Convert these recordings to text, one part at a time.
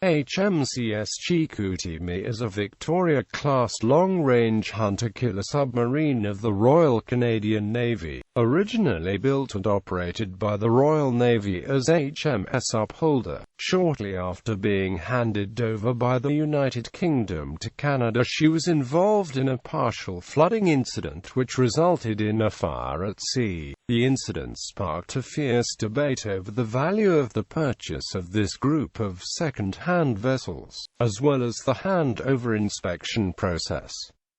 HMCS Chicoutimi is a Victoria-class long-range hunter-killer submarine of the Royal Canadian Navy, originally built and operated by the Royal Navy as HMS Upholder. Shortly after being handed over by the United Kingdom to Canada, she was involved in a partial flooding incident which resulted in a fire at sea. The incident sparked a fierce debate over the value of the purchase of this group of second-hand vessels, as well as the handover inspection process.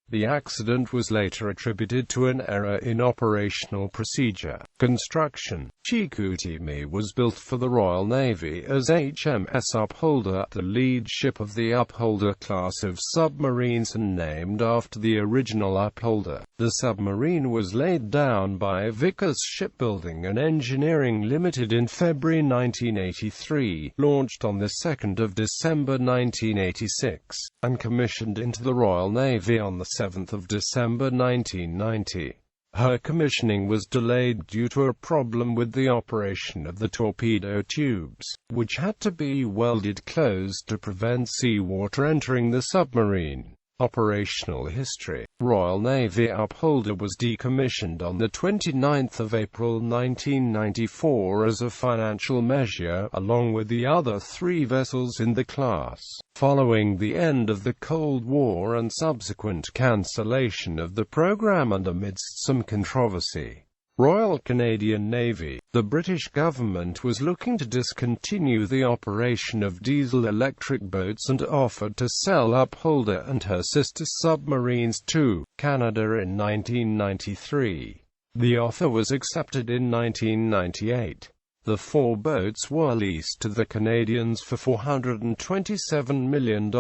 The accident was later attributed to an error in operational procedure. Construction. Chicoutimi was built for the Royal Navy as HMS Upholder, the lead ship of the Upholder class of submarines and named after the original Upholder. The submarine was laid down by Vickers Shipbuilding and Engineering Limited in February 1983, launched on the 2nd of December 1986, and commissioned into the Royal Navy on the 7th of December 1990. Her commissioning was delayed due to a problem with the operation of the torpedo tubes, which had to be welded closed to prevent seawater entering the submarine. Operational history. Royal Navy Upholder was decommissioned on the 29th of April 1994 as a financial measure, along with the other three vessels in the class, following the end of the Cold War and subsequent cancellation of the program and amidst some controversy. Royal Canadian Navy. The British government was looking to discontinue the operation of diesel-electric boats and offered to sell Upholder and her sister submarines to Canada in 1993. The offer was accepted in 1998. The four boats were leased to the Canadians for $427 million,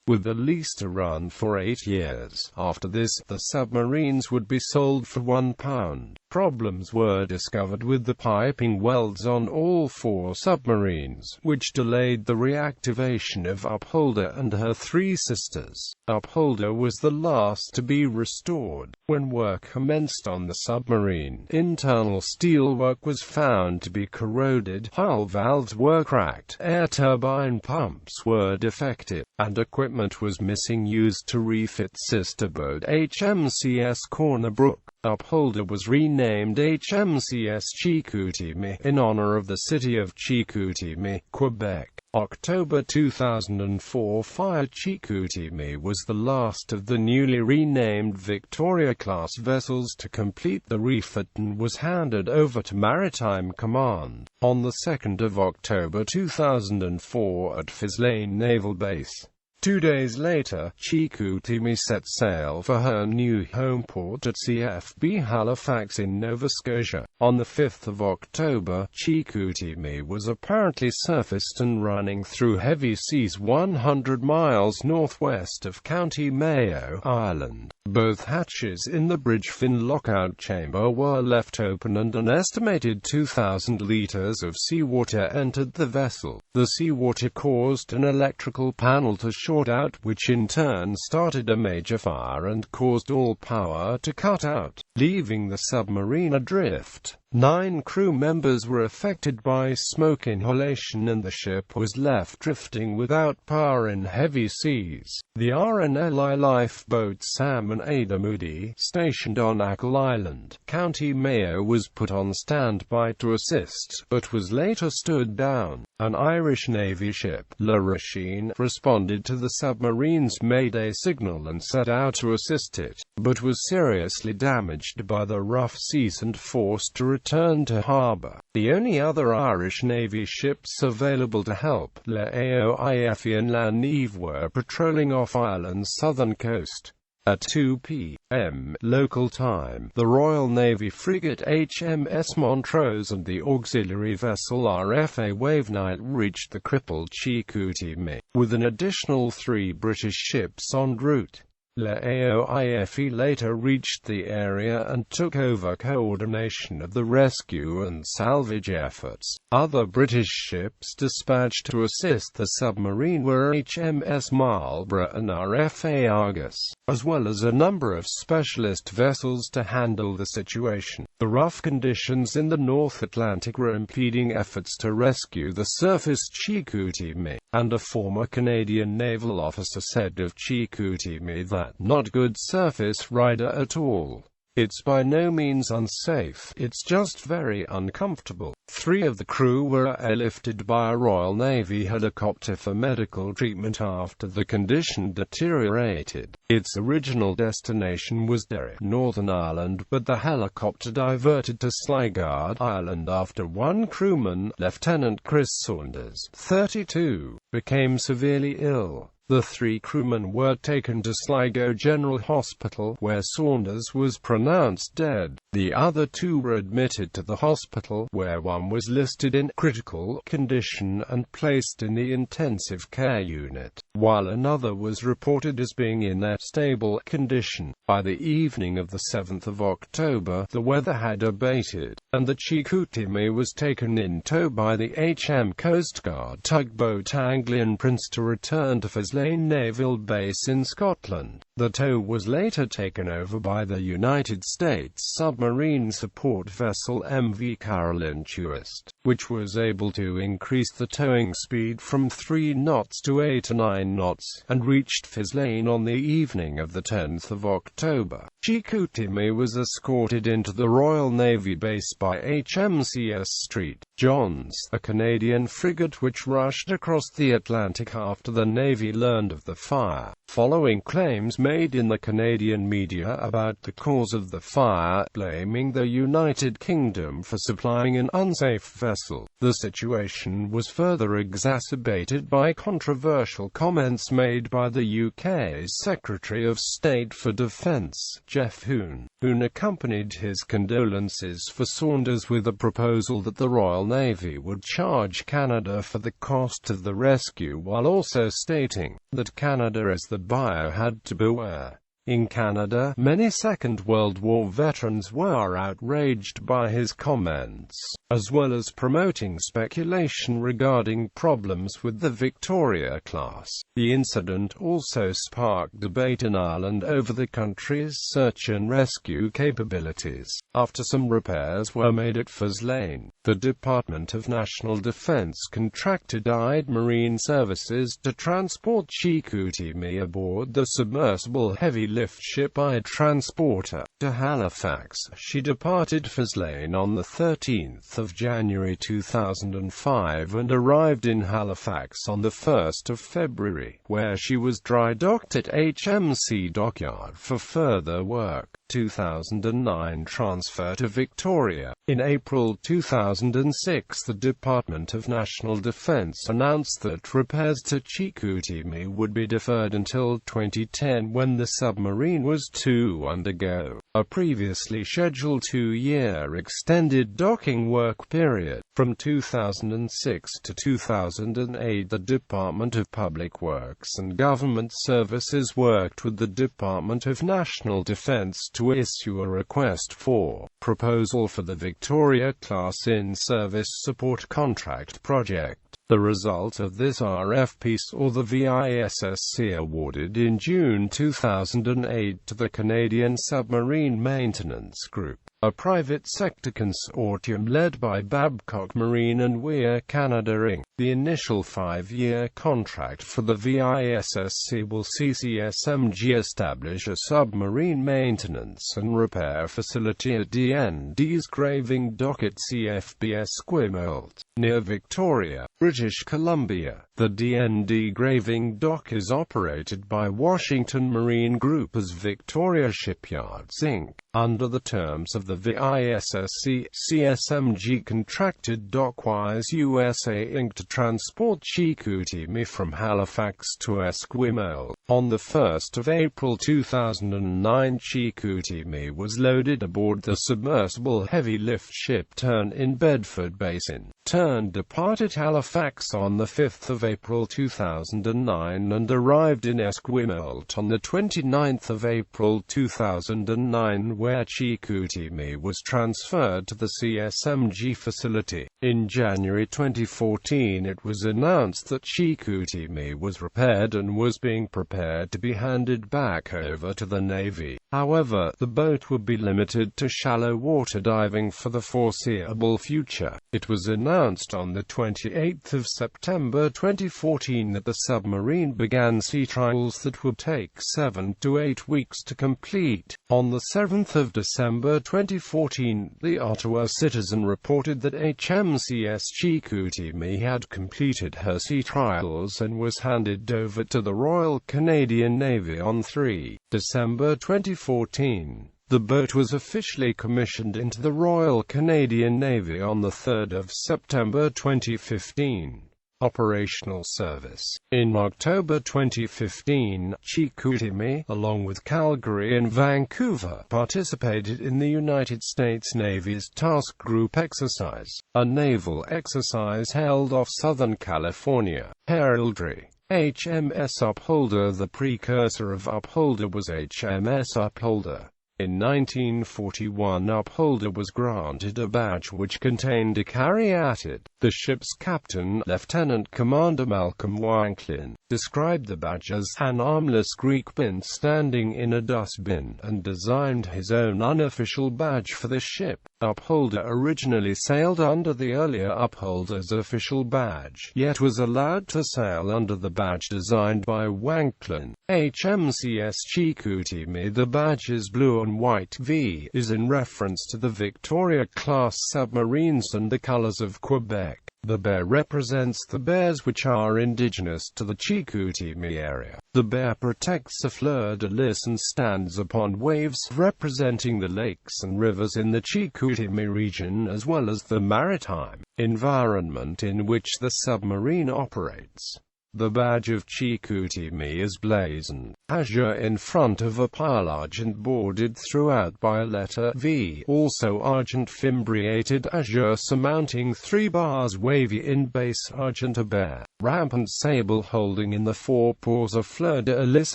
with the lease to run for 8 years. After this, the submarines would be sold for £1. Problems were discovered with the piping welds on all four submarines, which delayed the reactivation of Upholder and her three sisters. Upholder was the last to be restored. When work commenced on the submarine, internal steelwork was found to be corroded, hull valves were cracked, air turbine pumps were defective, and equipment was missing used to refit sister boat HMCS Cornerbrook. Upholder was renamed HMCS Chicoutimi in honor of the city of Chicoutimi, Quebec. October 2004 Fire. Chicoutimi was the last of the newly renamed Victoria-class vessels to complete the refit and was handed over to Maritime Command on the 2nd of October 2004 at Fislane Naval Base. 2 days later, Chicoutimi set sail for her new home port at CFB Halifax in Nova Scotia. On the 5th of October, Chicoutimi was apparently surfaced and running through heavy seas 100 miles northwest of County Mayo, Ireland. Both hatches in the bridge fin lockout chamber were left open and an estimated 2,000 liters of seawater entered the vessel. The seawater caused an electrical panel to short out, which in turn started a major fire and caused all power to cut out, leaving the submarine adrift. 9 crew members were affected by smoke inhalation and the ship was left drifting without power in heavy seas. The RNLI lifeboat Sam and Ada Moody, stationed on Achill Island, County Mayo, was put on standby to assist, but was later stood down. An Irish Navy ship, La Rachine, responded to the submarine's mayday signal and set out to assist it, but was seriously damaged by the rough seas and forced to return to harbour. The only other Irish Navy ships available to help, La Aoife and La Neve, were patrolling off Ireland's southern coast. At 2 p.m. local time, the Royal Navy frigate HMS Montrose and the auxiliary vessel RFA Wavenite reached the crippled Chicoutimi, with an additional 3 British ships en route. La AOIFE later reached the area and took over coordination of the rescue and salvage efforts. Other British ships dispatched to assist the submarine were HMS Marlborough and RFA Argus, as well as a number of specialist vessels to handle the situation. The rough conditions in the North Atlantic were impeding efforts to rescue the surfaced Chicoutimi, and a former Canadian naval officer said of Chicoutimi that, "Not good surface rider at all. It's by no means unsafe, it's just very uncomfortable." 3 of the crew were airlifted by a Royal Navy helicopter for medical treatment after the condition deteriorated. Its original destination was Derry, Northern Ireland, but the helicopter diverted to Sligo Island after one crewman, Lieutenant Chris Saunders, 32, became severely ill. The 3 crewmen were taken to Sligo General Hospital, where Saunders was pronounced dead. The other 2 were admitted to the hospital, where one was listed in critical condition and placed in the intensive care unit, while another was reported as being in a stable condition. By the evening of the 7th of October, the weather had abated, and the Chicoutimi was taken in tow by the HM Coast Guard tugboat Anglian Prince to return to Faslane Naval Base in Scotland. The tow was later taken over by the United States submarine support vessel MV Caroline Truist, which was able to increase the towing speed from 3 knots to 8 to 9 knots, and reached Faslane on the evening of the 10th of October. Chicoutimi was escorted into the Royal Navy base by HMCS St. John's, a Canadian frigate which rushed across the Atlantic after the Navy learned of the fire. Following claims made in the Canadian media about the cause of the fire, blaming the United Kingdom for supplying an unsafe vessel, the situation was further exacerbated by controversial comments made by the UK's Secretary of State for Defence, Jeff Hoon, who accompanied his condolences for Saunders with a proposal that the Royal Navy would charge Canada for the cost of the rescue, while also stating that Canada as the buyer had to beware. In Canada, many Second World War veterans were outraged by his comments, as well as promoting speculation regarding problems with the Victoria class. The incident also sparked debate in Ireland over the country's search and rescue capabilities. After some repairs were made at Faslane, the Department of National Defence contracted Allied Marine Services to transport Chicoutimi aboard the submersible heavy-lift ship I-Transporter to Halifax. She departed Faslane on the 13th of January 2005 and arrived in Halifax on the 1st of February, where she was dry-docked at HMC Dockyard for further work. 2009 transfer to Victoria. In April 2006, the Department of National Defence announced that repairs to Chicoutimi would be deferred until 2010, when the submarine was to undergo a previously scheduled 2-year extended docking work period. From 2006 to 2008, the Department of Public Works and Government Services worked with the Department of National Defence to issue a request for proposal for the Victoria-class in-service support contract project. The result of this RFP saw the VISSC awarded in June 2008 to the Canadian Submarine Maintenance Group, a private sector consortium led by Babcock Marine and Weir Canada Inc. The initial 5-year contract for the VISSC will see CSMG establish a submarine maintenance and repair facility at DND's graving dock at CFB Esquimalt, near Victoria, British Columbia. The DND graving dock is operated by Washington Marine Group as Victoria Shipyards Inc. Under the terms of the VISSC, CSMG contracted Dockwise USA Inc. to transport Chicoutimi from Halifax to Esquimalt. On the 1st of April 2009, Chicoutimi was loaded aboard the submersible heavy-lift ship Tern in Bedford Basin, concerned departed Halifax on 5 April 2009 and arrived in Esquimalt on 29 April 2009, where Chicoutimi was transferred to the CSMG facility. In January 2014 it was announced that Chicoutimi was repaired and was being prepared to be handed back over to the Navy. However, the boat would be limited to shallow water diving for the foreseeable future. It was announced on 28 September 2014 that the submarine began sea trials that would take 7 to 8 weeks to complete. On 7 December 2014, the Ottawa Citizen reported that HMCS Chicoutimi had completed her sea trials and was handed over to the Royal Canadian Navy on 3 December 2014. The boat was officially commissioned into the Royal Canadian Navy on 3 September 2015. Operational service. In October 2015, Chicoutimi, along with Calgary and Vancouver, participated in the United States Navy's Task Group exercise, a naval exercise held off Southern California. Heraldry HMS Upholder. The precursor of Upholder was HMS Upholder. In 1941, Upholder was granted a badge which contained a caryatid. The ship's captain, Lieutenant Commander Malcolm Wanklin, described the badge as an armless Greek bin standing in a dustbin, and designed his own unofficial badge for the ship. Upholder originally sailed under the earlier Upholder's official badge, yet was allowed to sail under the badge designed by Wanklin. HMCS Chicoutimi. The badge's blue and white V is in reference to the Victoria-class submarines and the colors of Quebec. The bear represents the bears which are indigenous to the Chicoutimi area. The bear protects the fleur-de-lis and stands upon waves, representing the lakes and rivers in the Chicoutimi region as well as the maritime environment in which the submarine operates. The badge of Chicoutimi is blazoned azure in front of a pile argent bordered throughout by a letter V, also argent fimbriated azure surmounting 3 bars wavy in base argent, a bear, rampant sable holding in the 4 paws of fleur-de-lis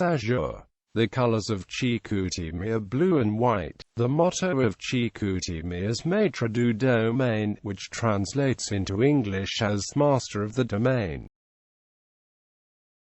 azure. The colors of Chicoutimi are blue and white. The motto of Chicoutimi is Maître du domaine, which translates into English as Master of the Domain.